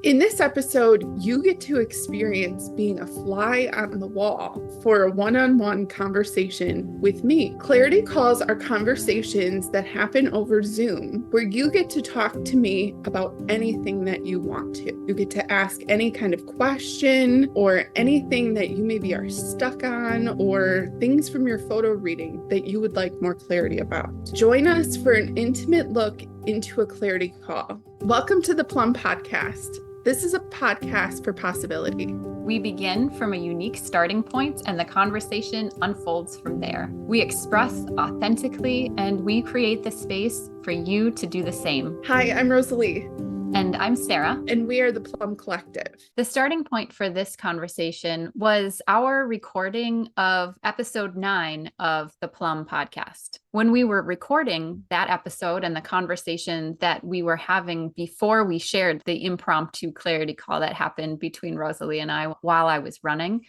In this episode, you get to experience being a fly on the wall for a one-on-one conversation with me. Clarity calls are conversations that happen over Zoom where you get to talk to me about anything that you want to. You get to ask any kind of question or anything that you maybe are stuck on or things from your photo reading that you would like more clarity about. Join us for an intimate look into a clarity call. Welcome to the Plumb podcast. This is a podcast for possibility. We begin from a unique starting point and the conversation unfolds from there. We express authentically and we create the space for you to do the same. Hi, I'm Rosalee. And I'm Sarah. And we are the Plumb Collective. The starting point for this conversation was our recording of episode 9 of the Plumb podcast. When we were recording that episode and the conversation that we were having before we shared the impromptu clarity call that happened between Rosalee and I while I was running,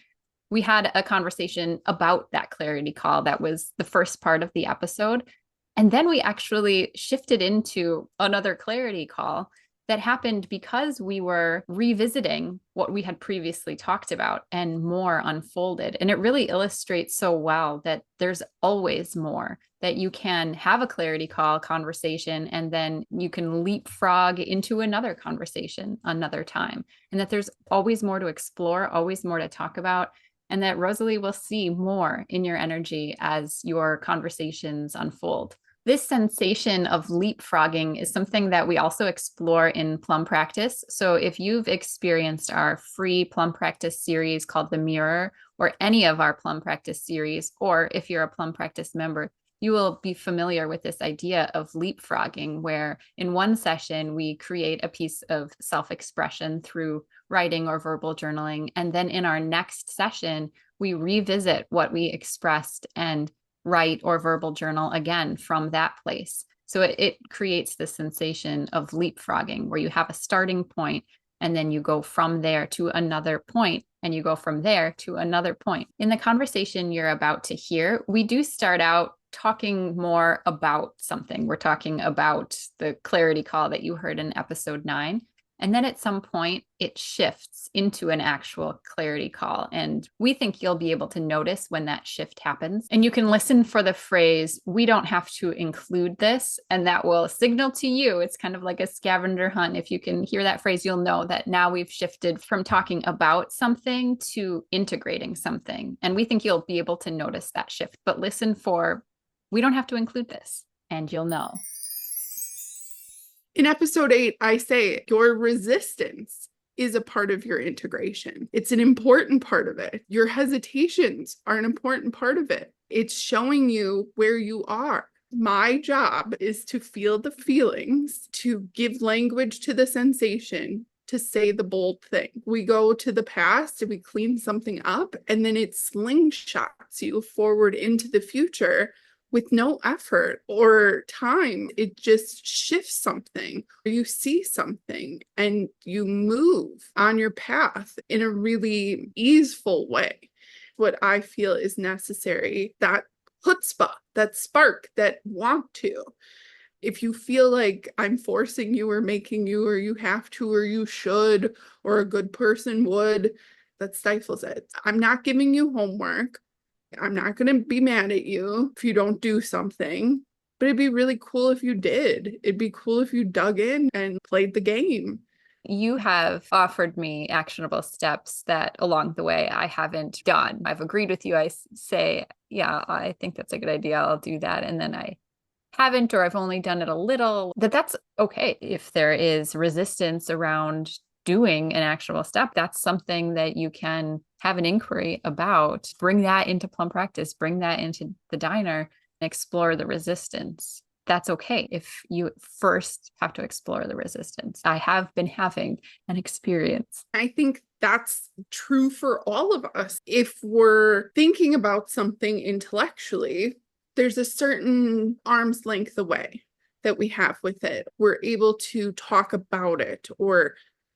we had a conversation about that clarity call. That was the first part of the episode. And then we actually shifted into another clarity call that happened because we were revisiting what we had previously talked about and more unfolded. And it really illustrates so well that there's always more, that you can have a clarity call conversation and then you can leapfrog into another conversation another time. And that there's always more to explore, always more to talk about. And that Rosalee will see more in your energy as your conversations unfold. This sensation of leapfrogging is something that we also explore in Plumb Practice. So if you've experienced our free Plumb Practice series called The Mirror, or any of our Plumb Practice series, or if you're a Plumb Practice member, you will be familiar with this idea of leapfrogging, where in one session, we create a piece of self-expression through writing or verbal journaling. And then in our next session, we revisit what we expressed and write or verbal journal again from that place. So it creates the sensation of leapfrogging where you have a starting point and then you go from there to another point and you go from there to another point. In the conversation you're about to hear, we do start out talking more about something. We're talking about the clarity call that you heard in episode 9. And then at some point, it shifts into an actual clarity call. And we think you'll be able to notice when that shift happens. And you can listen for the phrase, "We don't have to include this." And that will signal to you. It's kind of like a scavenger hunt. If you can hear that phrase, you'll know that now we've shifted from talking about something to integrating something. And we think you'll be able to notice that shift. But listen for, "We don't have to include this." And you'll know. In episode 8, I say your resistance is a part of your integration. It's an important part of it. Your hesitations are an important part of it. It's showing you where you are. My job is to feel the feelings, to give language to the sensation, to say the bold thing. We go to the past and we clean something up, and then it slingshots you forward into the future with no effort or time. It just shifts something. You see something and you move on your path in a really easeful way. What I feel is necessary, that chutzpah, that spark, that want to. If you feel like I'm forcing you or making you, or you have to, or you should, or a good person would, that stifles it. I'm not giving you homework. I'm not going to be mad at you if you don't do something, but it'd be really cool if you did. It'd be cool if you dug in and played the game. You have offered me actionable steps that along the way I haven't done. I've agreed with you. I say, yeah, I think that's a good idea. I'll do that. And then I haven't, or I've only done it a little. That's okay. If there is resistance around doing an actual step, that's something that you can have an inquiry about. Bring that into Plumb Practice, bring that into the diner, and explore the resistance. That's okay if you first have to explore the resistance. I have been having an experience. I think that's true for all of us. If we're thinking about something intellectually, there's a certain arm's length away that we have with it. We're able to talk about it or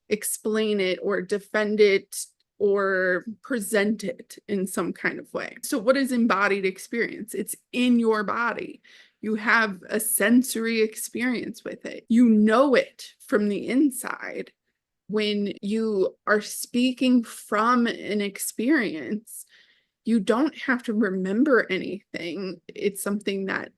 explain it or defend it or present it in some kind of way. So what is embodied experience? It's in your body. You have a sensory experience with it. You know it from the inside. When you are speaking from an experience, you don't have to remember anything. It's something that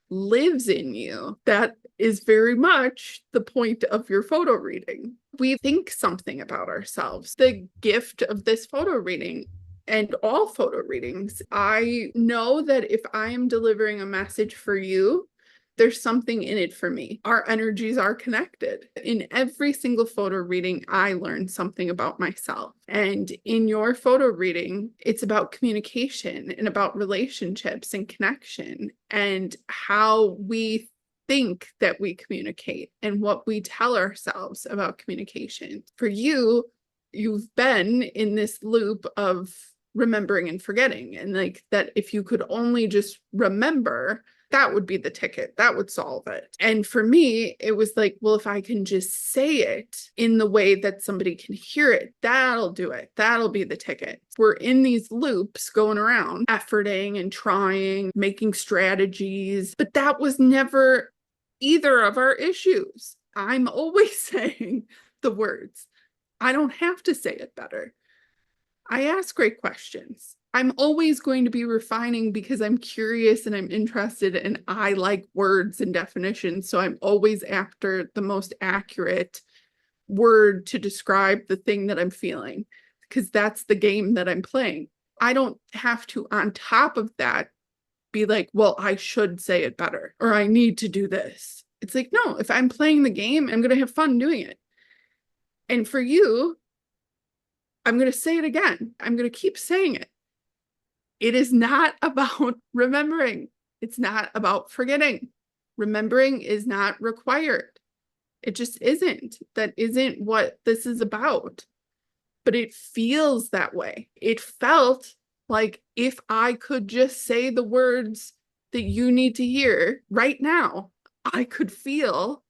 lives in you. That is very much the point of your photo reading. We think something about ourselves. The gift of this photo reading and all photo readings, I know that if I am delivering a message for you, there's something in it for me. Our energies are connected. In every single photo reading, I learn something about myself. And in your photo reading, it's about communication and about relationships and connection and how we think that we communicate and what we tell ourselves about communication. For you, you've been in this loop of remembering and forgetting. And like that, if you could only just remember, that would be the ticket. That would solve it. And for me, it was like, well, if I can just say it in the way that somebody can hear it, that'll do it. That'll be the ticket. We're in these loops going around, efforting and trying, making strategies, but that was never either of our issues. I'm always saying the words. I don't have to say it better. I ask great questions. I'm always going to be refining because I'm curious and I'm interested and I like words and definitions. So I'm always after the most accurate word to describe the thing that I'm feeling because that's the game that I'm playing. I don't have to, on top of that, be like, well, I should say it better or I need to do this. It's like, no, if I'm playing the game, I'm going to have fun doing it. And for you, I'm going to say it again. I'm going to keep saying it. It is not about remembering. It's not about forgetting. Remembering is not required. It just isn't. That isn't what this is about. But it feels that way. It felt like if I could just say the words that you need to hear right now, I could feel,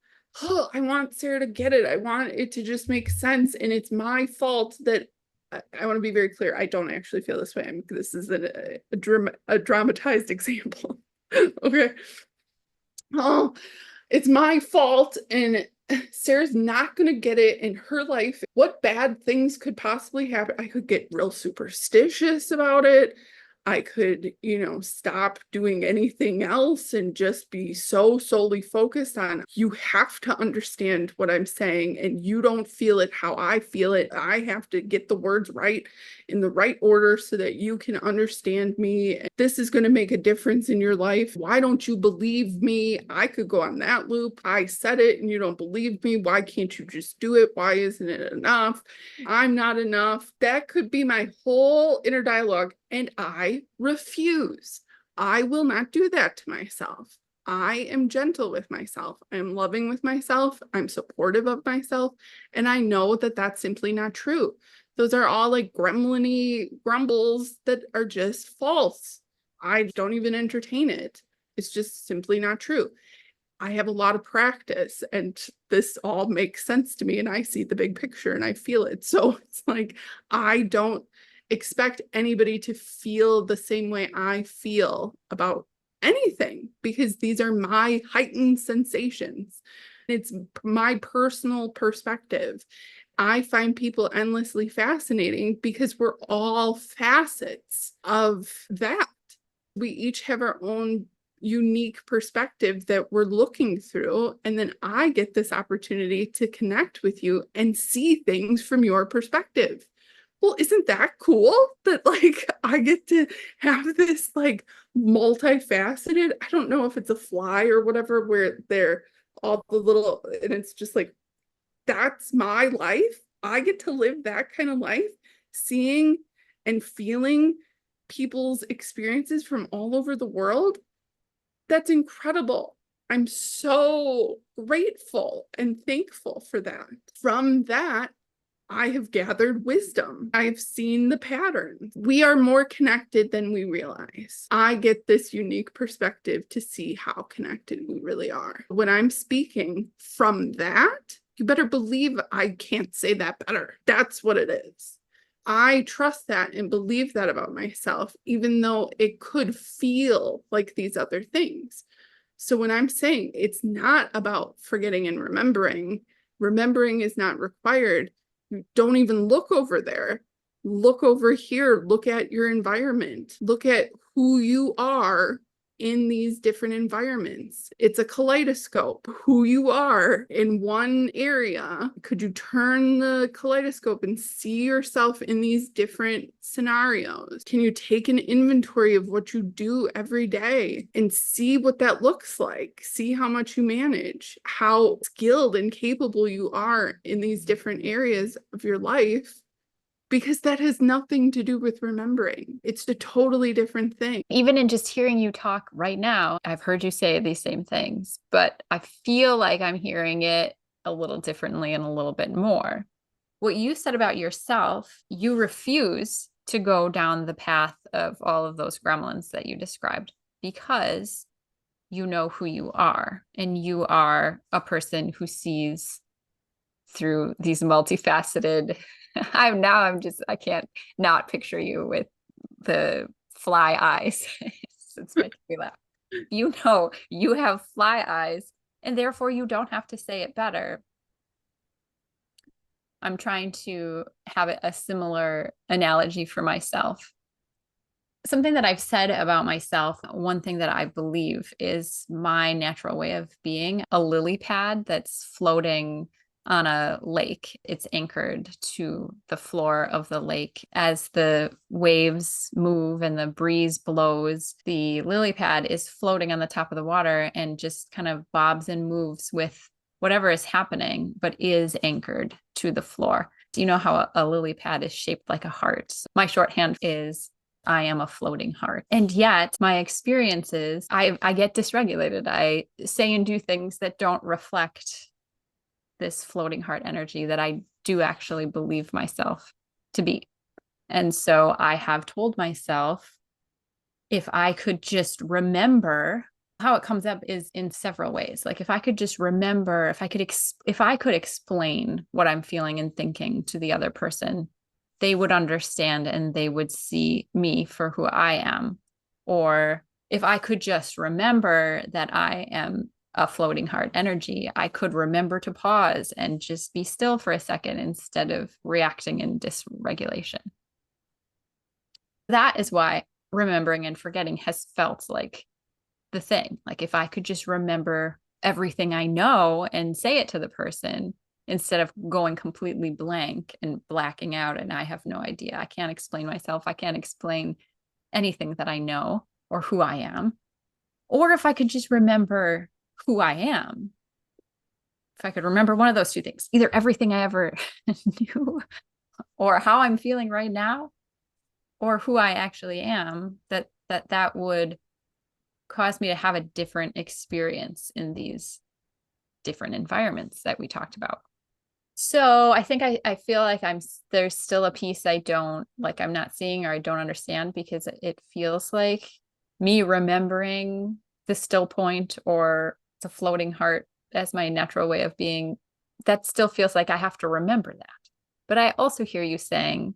oh, I want Sarah to get it. I want it to just make sense. And it's my fault that I want to be very clear. I don't actually feel this way. This is a dramatized example. Okay. Oh, it's my fault. And Sarah's not going to get it in her life. What bad things could possibly happen? I could get real superstitious about it. I could, stop doing anything else and just be so solely focused on, you have to understand what I'm saying and you don't feel it how I feel it. I have to get the words right in the right order so that you can understand me. This is going to make a difference in your life. Why don't you believe me? I could go on that loop. I said it and you don't believe me. Why can't you just do it? Why isn't it enough? I'm not enough. That could be my whole inner dialogue. And I refuse. I will not do that to myself. I am gentle with myself. I'm loving with myself. I'm supportive of myself. And I know that that's simply not true. Those are all like gremlin-y grumbles that are just false. I don't even entertain it. It's just simply not true. I have a lot of practice and this all makes sense to me and I see the big picture and I feel it. So it's like, I don't expect anybody to feel the same way I feel about anything because these are my heightened sensations. It's my personal perspective. I find people endlessly fascinating because we're all facets of that. We each have our own unique perspective that we're looking through. And then I get this opportunity to connect with you and see things from your perspective. Well, isn't that cool that like I get to have this like multifaceted, I don't know if it's a fly or whatever, where they're all the little, and it's just like, that's my life. I get to live that kind of life, seeing and feeling people's experiences from all over the world. That's incredible. I'm so grateful and thankful for that. From that, I have gathered wisdom. I've seen the patterns. We are more connected than we realize. I get this unique perspective to see how connected we really are. When I'm speaking from that, you better believe I can't say that better. That's what it is. I trust that and believe that about myself, even though it could feel like these other things. So when I'm saying it's not about forgetting and remembering, remembering is not required. Don't even look over there. Look over here. Look at your environment. Look at who you are in these different environments. It's a kaleidoscope, who you are in one area. Could you turn the kaleidoscope and see yourself in these different scenarios? Can you take an inventory of what you do every day and see what that looks like? See how much you manage, how skilled and capable you are in these different areas of your life. Because that has nothing to do with remembering. It's a totally different thing. Even in just hearing you talk right now, I've heard you say these same things, but I feel like I'm hearing it a little differently and a little bit more. What you said about yourself, you refuse to go down the path of all of those gremlins that you described because you know who you are, and you are a person who sees through these multifaceted I can't not picture you with the fly eyes. It's making me laugh. You know, you have fly eyes, and therefore you don't have to say it better. I'm trying to have a similar analogy for myself. Something that I've said about myself, one thing that I believe is my natural way of being a lily pad that's floating on a lake. It's anchored to the floor of the lake. As the waves move and the breeze blows, the lily pad is floating on the top of the water and just kind of bobs and moves with whatever is happening, but is anchored to the floor. Do you know how a lily pad is shaped like a heart? My shorthand is I am a floating heart. And yet my experiences, I get dysregulated. I say and do things that don't reflect this floating heart energy that I do actually believe myself to be. And so I have told myself, if I could just remember, how it comes up is in several ways. Like if I could just remember, if I could explain what I'm feeling and thinking to the other person, they would understand and they would see me for who I am. Or if I could just remember that I am a floating heart energy, I could remember to pause and just be still for a second instead of reacting in dysregulation. That is why remembering and forgetting has felt like the thing. Like if I could just remember everything I know and say it to the person instead of going completely blank and blacking out and I have no idea. I can't explain myself. I can't explain anything that I know or who I am. Or if I could just remember who I am, if I could remember one of those two things, either everything I ever knew or how I'm feeling right now or who I actually am, that would cause me to have a different experience in these different environments that we talked about. So I think I feel like there's still a piece I'm not seeing or I don't understand, because it feels like me remembering the still point or the floating heart as my natural way of being, that still feels like I have to remember that. But I also hear you saying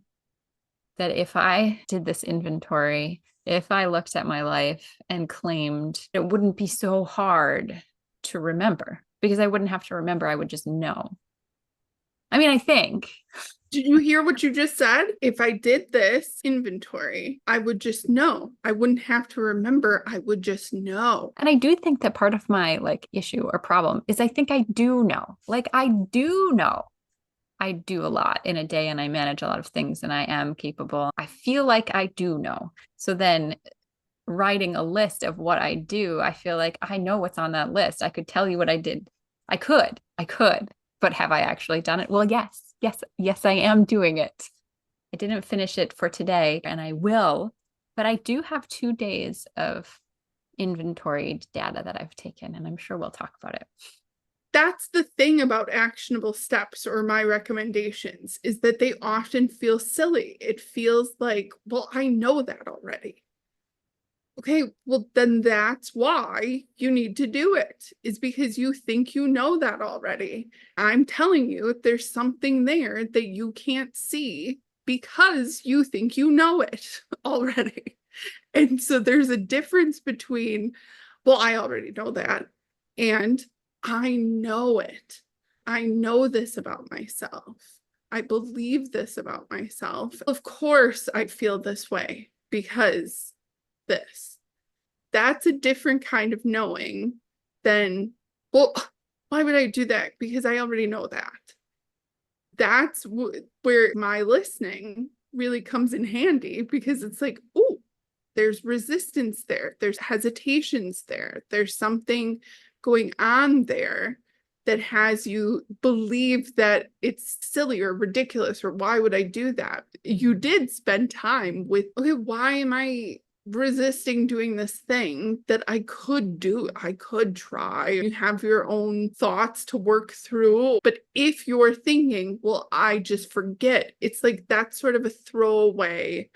that if I did this inventory, if I looked at my life and claimed, it wouldn't be so hard to remember, because I wouldn't have to remember, I would just know. I mean, I think. Did you hear what you just said? If I did this inventory, I would just know. I wouldn't have to remember. I would just know. And I do think that part of my issue or problem is I think I do know. I do know. I do a lot in a day and I manage a lot of things and I am capable. I feel like I do know. So then writing a list of what I do, I feel like I know what's on that list. I could tell you what I did. I could. But have I actually done it? Well, yes, I am doing it. I didn't finish it for today and I will, but I do have 2 days of inventoried data that I've taken, and I'm sure we'll talk about it. That's the thing about actionable steps or my recommendations, is that they often feel silly. It feels like, well, I know that already. Okay, well, then that's why you need to do it, is because you think you know that already. I'm telling you, if there's something there that you can't see because you think you know it already. And so there's a difference between, well, I already know that, and I know it. I know this about myself. I believe this about myself. Of course, I feel this way because this. That's a different kind of knowing than, well, why would I do that? Because I already know that. That's where my listening really comes in handy, because it's like, oh, there's resistance there. There's hesitations there. There's something going on there that has you believe that it's silly or ridiculous, or why would I do that? You did spend time with, okay, why am I resisting doing this thing that I could do? I could try. You have your own thoughts to work through. But if you're thinking, well, I just forget, it's like that's sort of a throwaway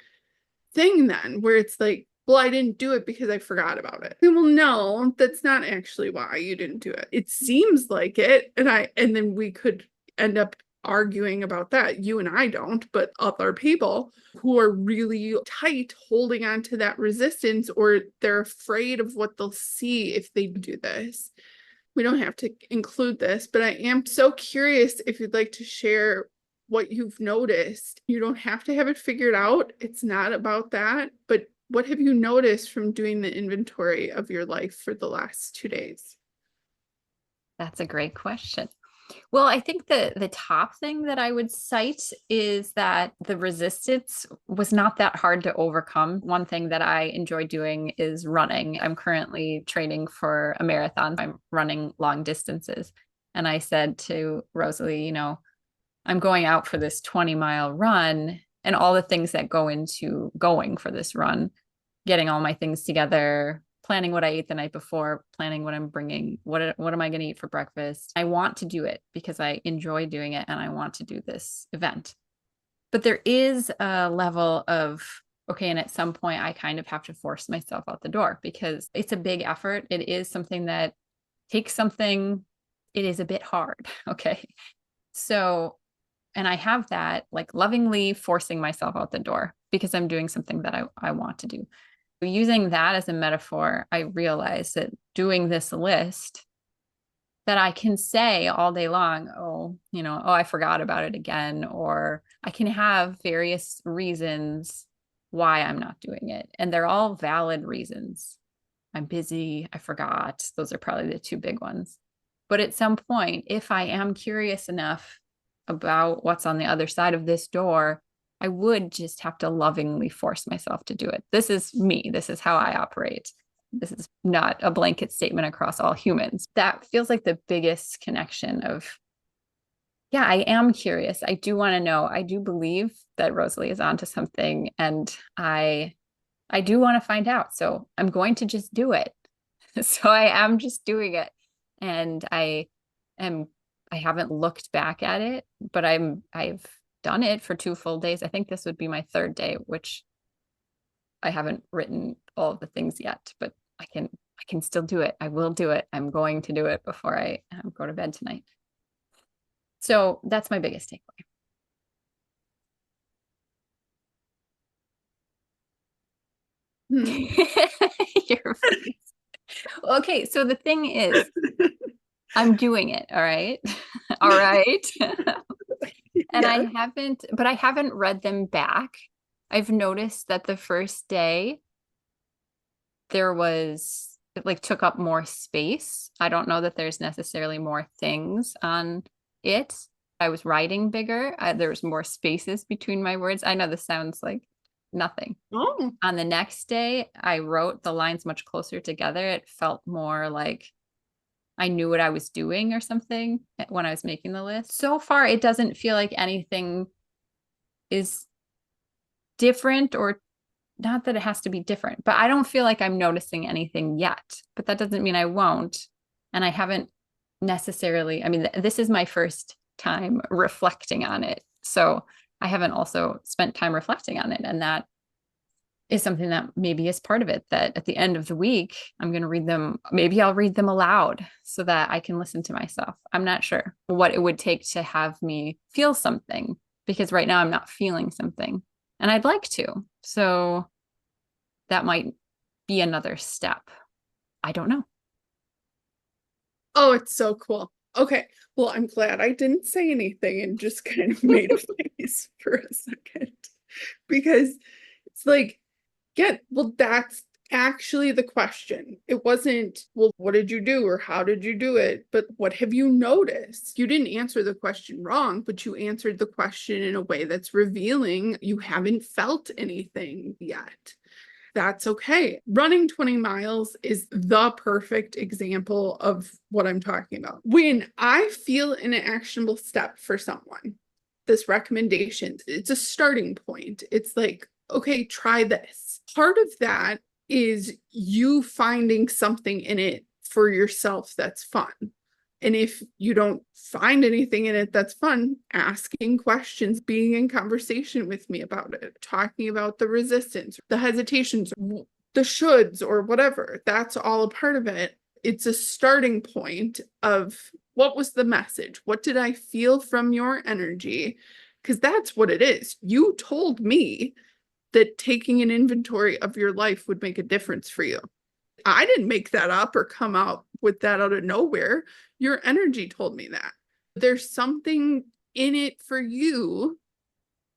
thing then, where it's like, well, I didn't do it because I forgot about it. Well, no, that's not actually why you didn't do it. It seems like it. And then we could end up arguing about that. You and I don't, but other people who are really tight holding on to that resistance, or they're afraid of what they'll see if they do this. We don't have to include this, but I am so curious if you'd like to share what you've noticed. You don't have to have it figured out. It's not about that, but what have you noticed from doing the inventory of your life for the last 2 days? That's a great question. Well, I think the top thing that I would cite is that the resistance was not that hard to overcome. One thing that I enjoy doing is running. I'm currently training for a marathon. I'm running long distances. And I said to Rosalee, you know, I'm going out for this 20-mile run, and all the things that go into going for this run, getting all my things together, planning what I ate the night before, planning what I'm bringing, what am I going to eat for breakfast. I want to do it because I enjoy doing it and I want to do this event. But there is a level of, okay, and at some point I kind of have to force myself out the door because it's a big effort. It is something that takes something, it is a bit hard. Okay. So, and I have that like lovingly forcing myself out the door because I'm doing something that I want to do. Using that as a metaphor, I realized that doing this list, that I can say all day long, oh, you know, oh, I forgot about it again, or I can have various reasons why I'm not doing it. And they're all valid reasons. I'm busy, I forgot. Those are probably the two big ones. But at some point, if I am curious enough about what's on the other side of this door, I would just have to lovingly force myself to do it. This is me. This is how I operate. This is not a blanket statement across all humans. That feels like the biggest connection of, yeah, I am curious. I do want to know. I do believe that Rosalee is onto something, and I do want to find out. So I'm going to just do it. So I am just doing it. And I haven't looked back at it, but I've done it for 2 full days. I think this would be my 3rd day, which I haven't written all of the things yet, but I can still do it. I will do it. I'm going to do it before I go to bed tonight. So that's my biggest takeaway. Okay, so the thing is, I'm doing it. All right. All right. And Yes. I haven't read them back. I've noticed that the first day it like took up more space. I don't know that there's necessarily more things on it. I was writing bigger. There was more spaces between my words. I know this sounds like nothing. Oh, On the next day, I wrote the lines much closer together. It felt more like I knew what I was doing or something when I was making the list. So far, it doesn't feel like anything is different, or not that it has to be different, but I don't feel like I'm noticing anything yet. But that doesn't mean I won't. And I haven't necessarily, I mean, this is my first time reflecting on it. So I haven't also spent time reflecting on it. And that is something that maybe is part of it, that at the end of the week, I'm going to read them. Maybe I'll read them aloud so that I can listen to myself. I'm not sure what it would take to have me feel something, because right now I'm not feeling something and I'd like to. So that might be another step. I don't know. oh, it's so cool. Okay. Well, I'm glad I didn't say anything and just kind of made a face for a second, because it's like, yeah, well, that's actually the question. It wasn't, well, what did you do or how did you do it? But what have you noticed? You didn't answer the question wrong, but you answered the question in a way that's revealing you haven't felt anything yet. That's okay. Running 20 miles is the perfect example of what I'm talking about. When I feel an actionable step for someone, this recommendation, it's a starting point. It's like, okay, try this. Part of that is you finding something in it for yourself that's fun. And if you don't find anything in it that's fun, asking questions, being in conversation with me about it, talking about the resistance, the hesitations, the shoulds, or whatever, that's all a part of it. It's a starting point of what was the message? What did I feel from your energy? Because that's what it is. You told me that taking an inventory of your life would make a difference for you. I didn't make that up or come out with that out of nowhere. Your energy told me that. There's something in it for you.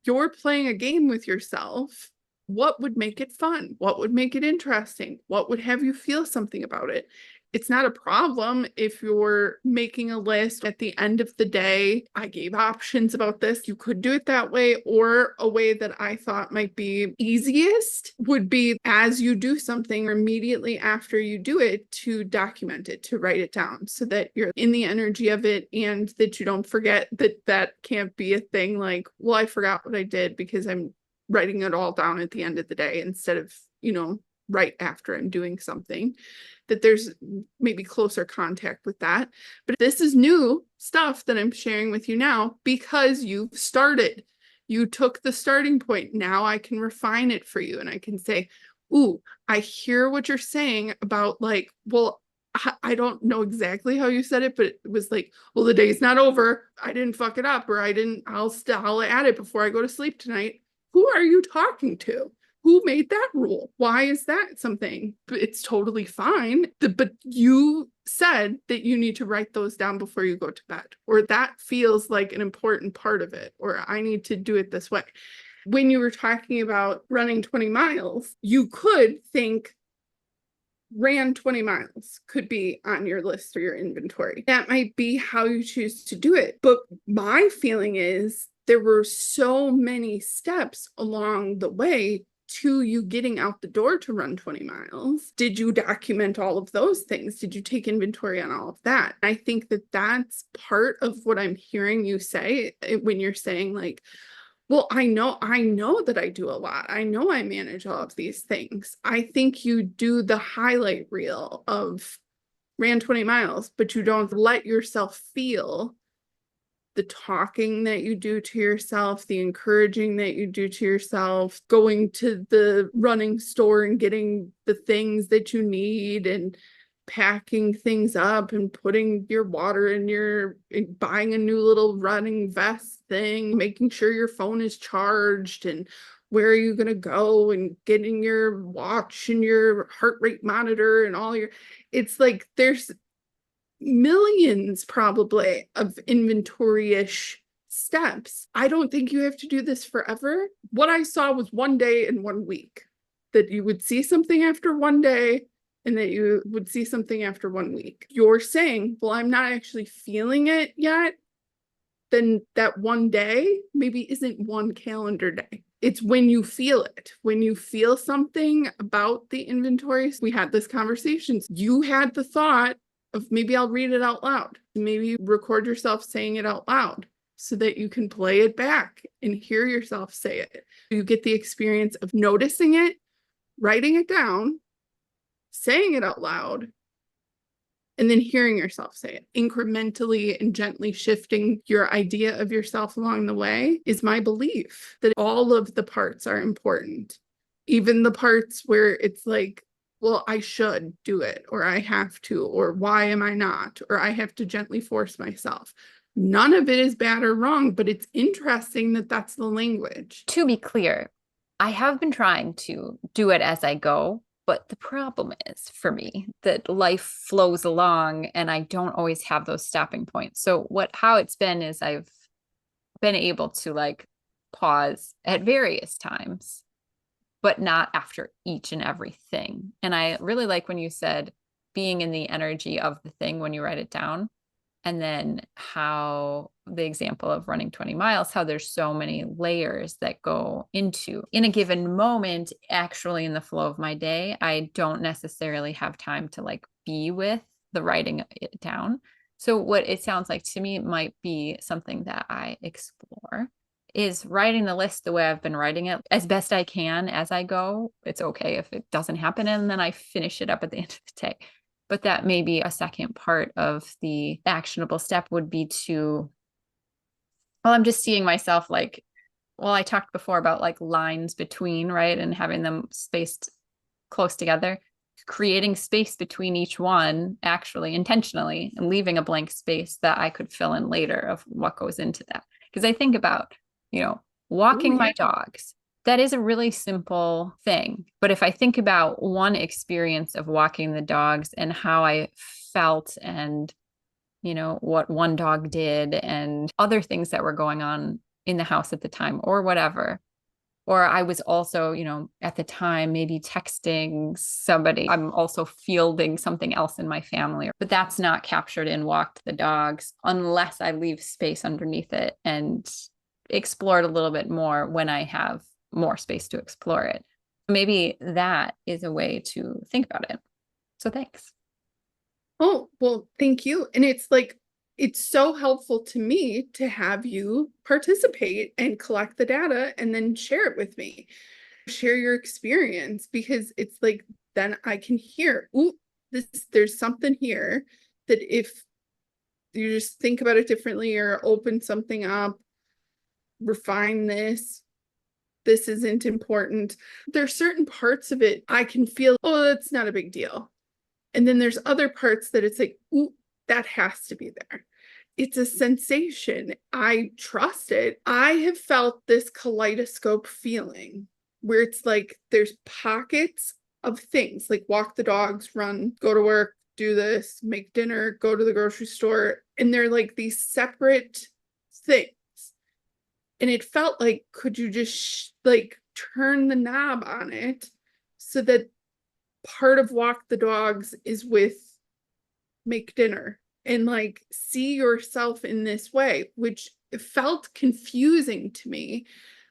You're playing a game with yourself. What would make it fun? What would make it interesting? What would have you feel something about it? It's not a problem if you're making a list at the end of the day. I gave options about this. You could do it that way, or a way that I thought might be easiest would be as you do something or immediately after you do it, to document it, to write it down so that you're in the energy of it and that you don't forget that. That can't be a thing like, well, I forgot what I did because I'm writing it all down at the end of the day instead of, right after I'm doing something. That there's maybe closer contact with that. But this is new stuff that I'm sharing with you now because you've started. You took the starting point. Now I can refine it for you and I can say, ooh, I hear what you're saying about, like, well, I don't know exactly how you said it, but it was like, well, the day's not over. I didn't fuck it up, or I'll add it before I go to sleep tonight. Who are you talking to? Who made that rule? Why is that something? It's totally fine. But you said that you need to write those down before you go to bed, or that feels like an important part of it, or I need to do it this way. When you were talking about running 20 miles, you could think ran 20 miles could be on your list or your inventory. That might be how you choose to do it. But my feeling is there were so many steps along the way to you getting out the door to run 20 miles. Did you document all of those things? Did you take inventory on all of that? I think that that's part of what I'm hearing you say when you're saying, like, well, I know that I do a lot. I know I manage all of these things. I think you do the highlight reel of ran 20 miles, but you don't let yourself feel the talking that you do to yourself, the encouraging that you do to yourself, going to the running store and getting the things that you need and packing things up and putting your water in buying a new little running vest thing, making sure your phone is charged and where are you going to go, and getting your watch and your heart rate monitor and it's like there's millions probably of inventory-ish steps. I don't think you have to do this forever. What I saw was 1 day and 1 week, that you would see something after 1 day and that you would see something after 1 week. You're saying, well, I'm not actually feeling it yet. Then that 1 day maybe isn't 1 calendar day. It's when you feel it. When you feel something about the inventory. We had this conversation. You had the thought of, maybe I'll read it out loud. Maybe record yourself saying it out loud so that you can play it back and hear yourself say it. You get the experience of noticing it, writing it down, saying it out loud, and then hearing yourself say it. Incrementally and gently shifting your idea of yourself along the way is my belief that all of the parts are important. Even the parts where it's like, well, I should do it, or I have to, or why am I not, or I have to gently force myself. None of it is bad or wrong, but it's interesting that that's the language. To be clear, I have been trying to do it as I go. But the problem is for me that life flows along and I don't always have those stopping points. So how it's been is I've been able to like pause at various times, but not after each and everything. And I really like when you said being in the energy of the thing when you write it down. And then how the example of running 20 miles, how there's so many layers that go into in a given moment, actually in the flow of my day, I don't necessarily have time to like be with the writing it down. So what it sounds like to me might be something that I explore is writing the list the way I've been writing it as best I can as I go. It's okay if it doesn't happen. And then I finish it up at the end of the day. But that may be a second part of the actionable step would be to, well, I'm just seeing myself like, well, I talked before about like lines between, right? And having them spaced close together, creating space between each one actually intentionally and leaving a blank space that I could fill in later of what goes into that. Because I think about, walking my dogs. That is a really simple thing. But if I think about one experience of walking the dogs and how I felt and, what one dog did and other things that were going on in the house at the time or whatever. Or I was also, at the time, maybe texting somebody. I'm also fielding something else in my family. But that's not captured in Walked the Dogs unless I leave space underneath it and explore it a little bit more when I have more space to explore it. Maybe that is a way to think about it. So thanks. Oh, well, thank you. And it's like, it's so helpful to me to have you participate and collect the data and then share it with me. Share your experience, because it's like, then I can hear, ooh, there's something here that if you just think about it differently or open something up, refine this isn't important. There's certain parts of it I can feel, oh, that's not a big deal. And then there's other parts that it's like, ooh, that has to be there. It's a sensation. I trust it. I have felt this kaleidoscope feeling where it's like there's pockets of things like walk the dogs, run, go to work, do this, make dinner, go to the grocery store. And they're like these separate things. And it felt like, could you just like turn the knob on it so that part of walk the dogs is with make dinner and like see yourself in this way, which felt confusing to me.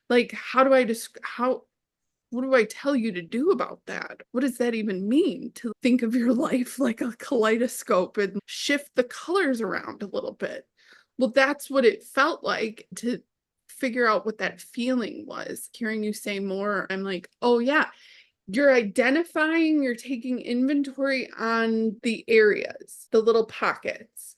Like, what do I tell you to do about that? What does that even mean, to think of your life like a kaleidoscope and shift the colors around a little bit? Well, that's what it felt like to figure out what that feeling was. Hearing you say more, I'm like, oh yeah, you're identifying, you're taking inventory on the areas, the little pockets,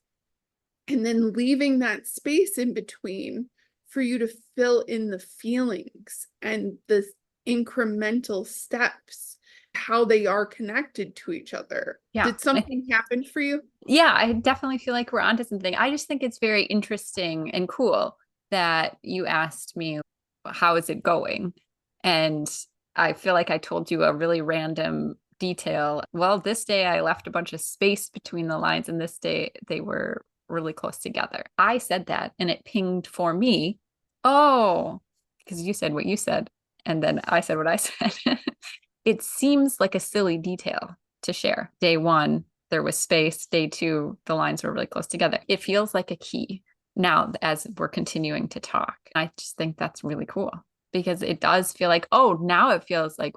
and then leaving that space in between for you to fill in the feelings and the incremental steps, how they are connected to each other. Yeah. Did something happen for you? Yeah, I definitely feel like we're onto something. I just think it's very interesting and cool that you asked me, how is it going? And I feel like I told you a really random detail. Well, this day I left a bunch of space between the lines, and this day they were really close together. I said that, and it pinged for me. Oh, because you said what you said, and then I said what I said. It seems like a silly detail to share. Day one, there was space. Day two, the lines were really close together. It feels like a key now as we're continuing to talk. I just think that's really cool because it does feel like, oh, now it feels like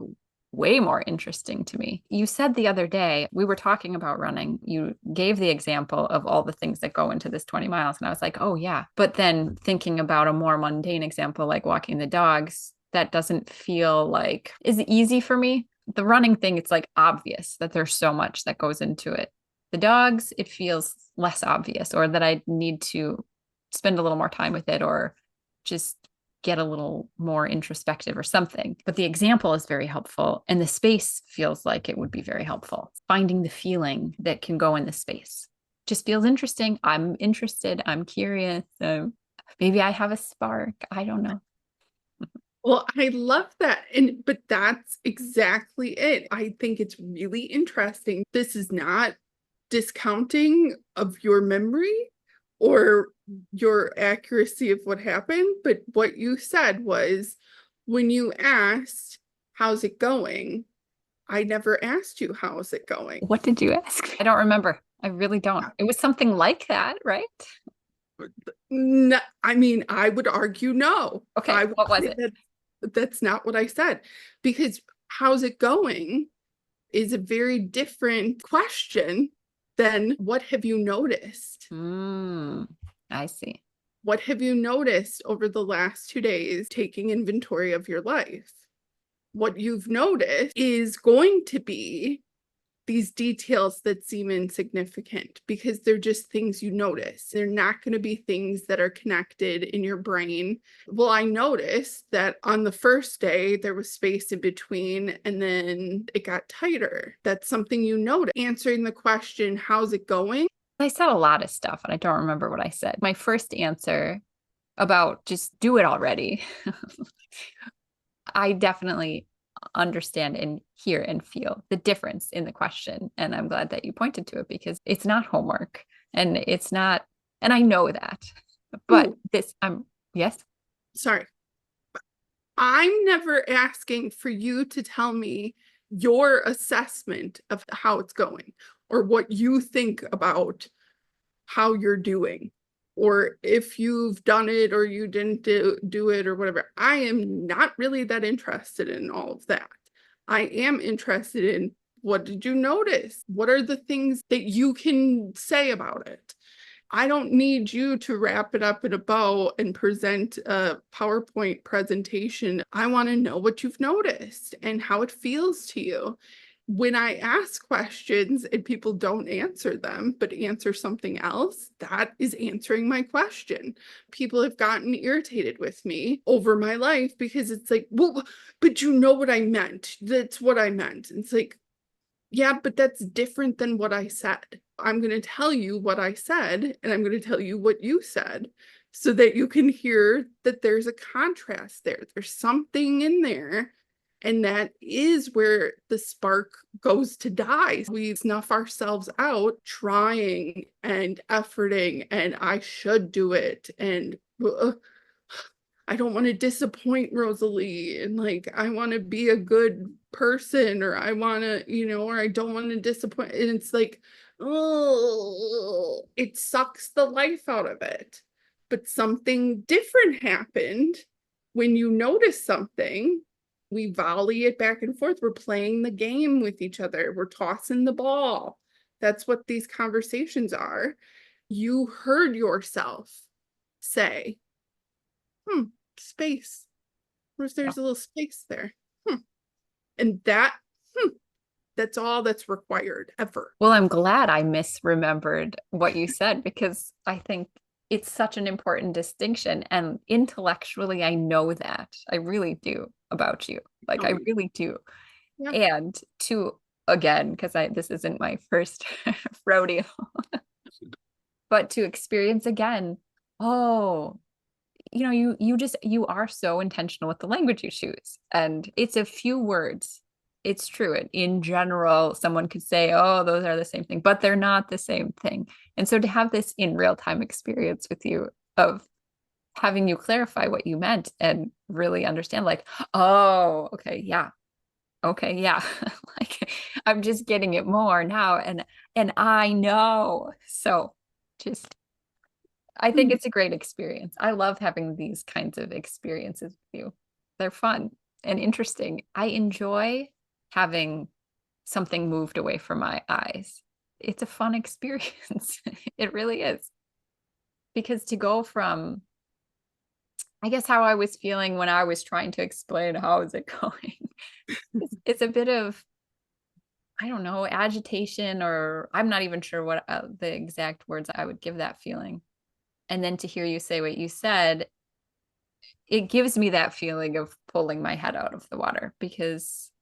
way more interesting to me. You said the other day, we were talking about running. You gave the example of all the things that go into this 20 miles. And I was like, oh, yeah. But then thinking about a more mundane example, like walking the dogs, that doesn't feel like is easy for me. The running thing, it's like obvious that there's so much that goes into it. The dogs, it feels less obvious, or that I need to spend a little more time with it or just get a little more introspective or something. But the example is very helpful. And the space feels like it would be very helpful. Finding the feeling that can go in the space just feels interesting. I'm interested. I'm curious. Maybe I have a spark. I don't know. Well, I love that. But that's exactly it. I think it's really interesting. This is not discounting of your memory or your accuracy of what happened, but what you said was when you asked, how's it going? I never asked you, how's it going? What did you ask? I don't remember. I really don't. It was something like that, right? No, I mean, I would argue no. Okay, what was it? That's not what I said, because how's it going is a very different question than what have you noticed? I see. What have you noticed over the last 2 days taking inventory of your life? What you've noticed is going to be these details that seem insignificant because they're just things you notice. They're not going to be things that are connected in your brain. Well, I noticed that on the first day, there was space in between and then it got tighter. That's something you notice. Answering the question, how's it going? I said a lot of stuff and I don't remember what I said. My first answer about just do it already. I definitely understand and hear and feel the difference in the question. And I'm glad that you pointed to it because it's not homework and it's not, and I know that. But yes. Sorry. I'm never asking for you to tell me your assessment of how it's going or what you think about how you're doing or if you've done it or you didn't do it or whatever. I am not really that interested in all of that. I am interested in what did you notice? What are the things that you can say about it? I don't need you to wrap it up in a bow and present a PowerPoint presentation. I want to know what you've noticed and how it feels to you. When I ask questions and people don't answer them, but answer something else, that is answering my question. People have gotten irritated with me over my life because it's like, well, but you know what I meant. That's what I meant. It's like, yeah, but that's different than what I said. I'm going to tell you what I said, and I'm going to tell you what you said so that you can hear that there's a contrast there. There's something in there. And that is where the spark goes to die. We snuff ourselves out trying and efforting, and I should do it. And I don't want to disappoint Rosalee. And like, I want to be a good person, or I want to, or I don't want to disappoint. And it's like, oh, it sucks the life out of it. But something different happened when you notice something. We volley it back and forth. We're playing the game with each other. We're tossing the ball. That's what these conversations are. You heard yourself say, space. There's a little space there. And that's all that's required ever. Well, I'm glad I misremembered what you said because I think it's such an important distinction. And intellectually, I know that. I really do about you. Like, I really do. Yeah. And again, because this isn't my first rodeo, but to experience again, oh, you are so intentional with the language you choose. And it's a few words. It's true. In general, someone could say, oh, those are the same thing, but they're not the same thing. And so to have this in real-time experience with you of having you clarify what you meant and really understand, like, oh, okay, yeah. Like I'm just getting it more now. And I know. So just I think it's a great experience. I love having these kinds of experiences with you. They're fun and interesting. I enjoy having something moved away from my eyes. It's a fun experience. It really is. Because to go from, I guess, how I was feeling when I was trying to explain how is it going, it's a bit of, I don't know, agitation, or I'm not even sure what the exact words I would give that feeling. And then to hear you say what you said, it gives me that feeling of pulling my head out of the water because,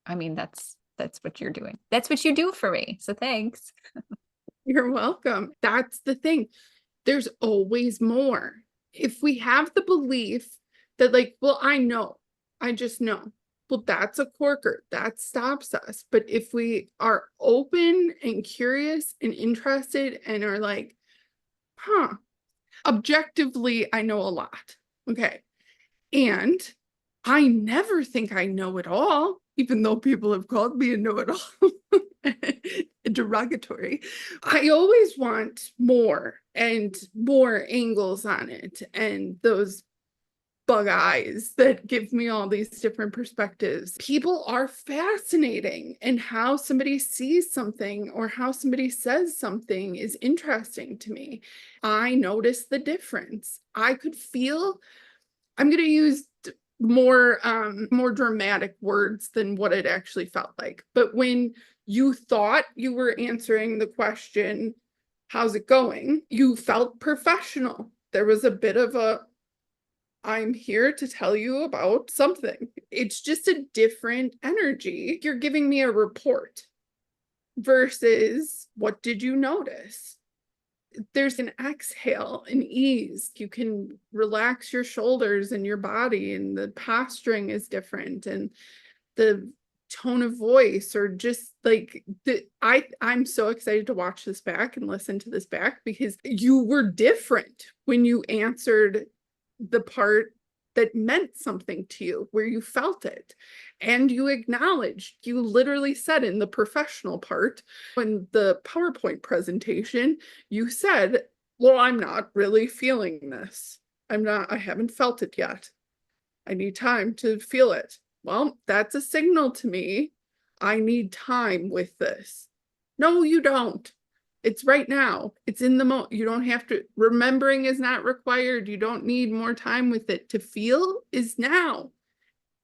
I mean, that's what you're doing. That's what you do for me. So thanks. You're welcome. That's the thing. There's always more. If we have the belief that like, well, I know, I just know. Well, that's a corker. That stops us. But if we are open and curious and interested and are like, huh, objectively, I know a lot. Okay. And I never think I know it all, even though people have called me a know-it-all. Derogatory. I always want more and more angles on it, and those bug eyes that give me all these different perspectives. People are fascinating, and how somebody sees something or how somebody says something is interesting to me. I notice the difference. I could feel, I'm going to use more dramatic words than what it actually felt like. But when you thought you were answering the question, how's it going? You felt professional. There was a bit of a, I'm here to tell you about something. It's just a different energy. You're giving me a report versus what did you notice? There's an exhale, an ease. You can relax your shoulders and your body, and the posturing is different, and the tone of voice, or just like I'm so excited to watch this back and listen to this back, because you were different when you answered the part that meant something to you, where you felt it. And you acknowledged, you literally said in the professional part, in the PowerPoint presentation, you said, well, I'm not really feeling this. I haven't felt it yet. I need time to feel it. Well, that's a signal to me. I need time with this. No, you don't. It's right now. It's in the moment. You don't have to, remembering is not required. You don't need more time with it. To feel is now,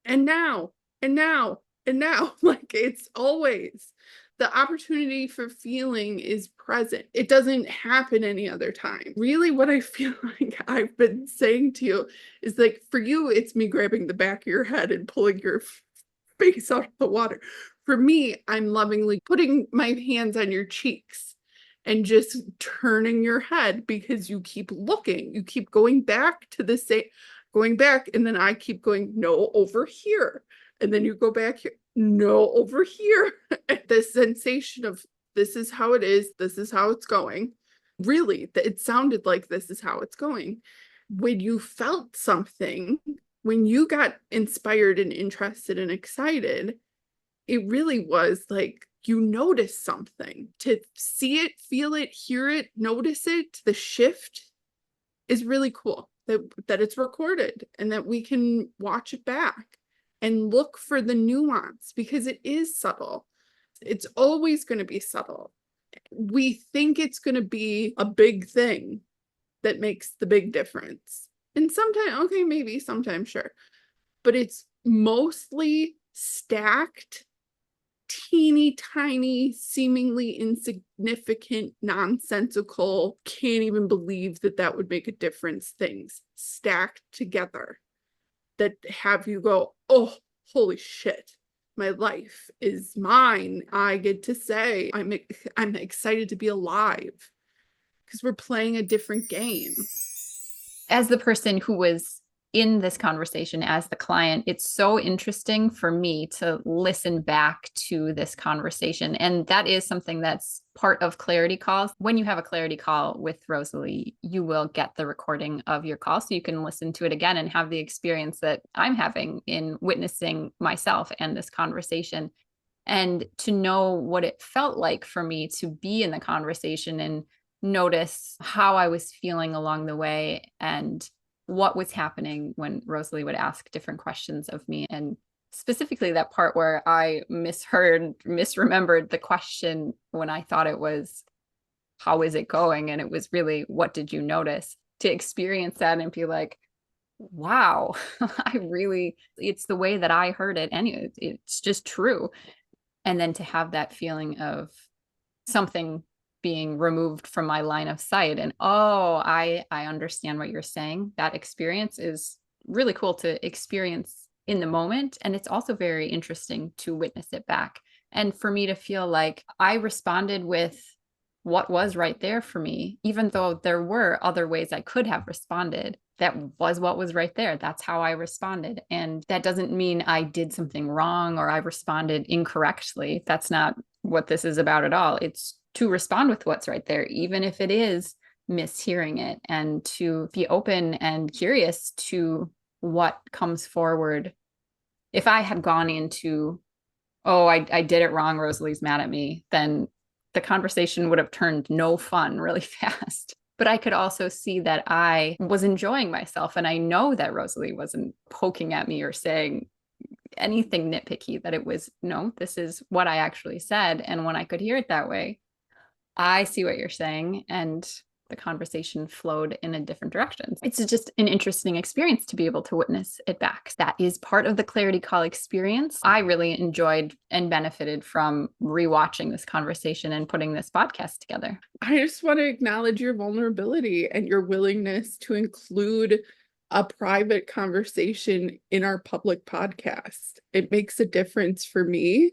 and now, and now, and now. Like, it's always, the opportunity for feeling is present. It doesn't happen any other time. Really, what I feel like I've been saying to you is, like, for you, it's me grabbing the back of your head and pulling your face out of the water. For me, I'm lovingly putting my hands on your cheeks and just turning your head, because you keep looking, you keep going back to the same, going back, and then I keep going, no, over here. And then you go back here, no, over here. The sensation of, this is how it is, this is how it's going. Really, it sounded like this is how it's going. When you felt something, when you got inspired and interested and excited, it really was like you notice something. To see it, feel it, hear it, notice it, the shift is really cool. That it's recorded and that we can watch it back and look for the nuance, because it is subtle. It's always going to be subtle. We think it's going to be a big thing that makes the big difference. And sometimes, okay, maybe sometimes, sure. But it's mostly stacked, teeny tiny, seemingly insignificant, nonsensical, can't even believe that that would make a difference things stacked together that have you go, oh, holy shit, my life is mine. I get to say I'm excited to be alive, because we're playing a different game. As the person who was in this conversation as the client, it's so interesting for me to listen back to this conversation. And that is something that's part of clarity calls. When you have a clarity call with Rosalee, you will get the recording of your call, so you can listen to it again and have the experience that I'm having in witnessing myself and this conversation. And to know what it felt like for me to be in the conversation and notice how I was feeling along the way, and what was happening when Rosalee would ask different questions of me. And specifically that part where I misremembered the question when I thought it was, how is it going? And it was really, what did you notice? To experience that and be like, wow, it's the way that I heard it. And it's just true. And then to have that feeling of something being removed from my line of sight, and I understand what you're saying. That experience is really cool to experience in the moment, and it's also very interesting to witness it back, and for me to feel like I responded with what was right there for me, even though there were other ways I could have responded. that was what was right there. That's how I responded. And that doesn't mean I did something wrong or I responded incorrectly. That's not what this is about at all. It's to respond with what's right there, even if it is mishearing it, and to be open and curious to what comes forward. If I had gone into, oh, I did it wrong, Rosalee's mad at me, then the conversation would have turned no fun really fast. But I could also see that I was enjoying myself. And I know that Rosalee wasn't poking at me or saying anything nitpicky, that it was, no, this is what I actually said. And when I could hear it that way, I see what you're saying. And the conversation flowed in a different direction. It's just an interesting experience to be able to witness it back. That is part of the Clarity Call experience. I really enjoyed and benefited from rewatching this conversation and putting this podcast together. I just want to acknowledge your vulnerability and your willingness to include a private conversation in our public podcast. It makes a difference for me,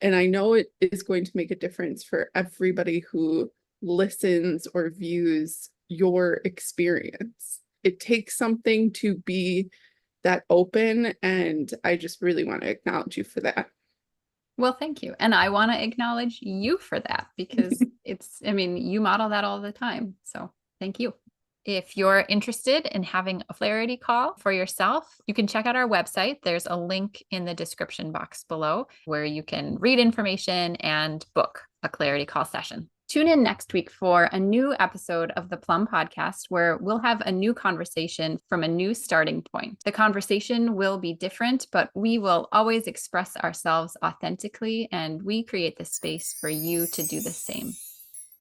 and I know it is going to make a difference for everybody who listens or views your experience. It takes something to be that open, and I just really want to acknowledge you for that. Well, thank you. And I want to acknowledge you for that, because you model that all the time. So thank you. If you're interested in having a Clarity Call for yourself, you can check out our website. There's a link in the description box below where you can read information and book a Clarity Call session. Tune in next week for a new episode of the Plumb podcast, where we'll have a new conversation from a new starting point. The conversation will be different, but we will always express ourselves authentically, and we create the space for you to do the same.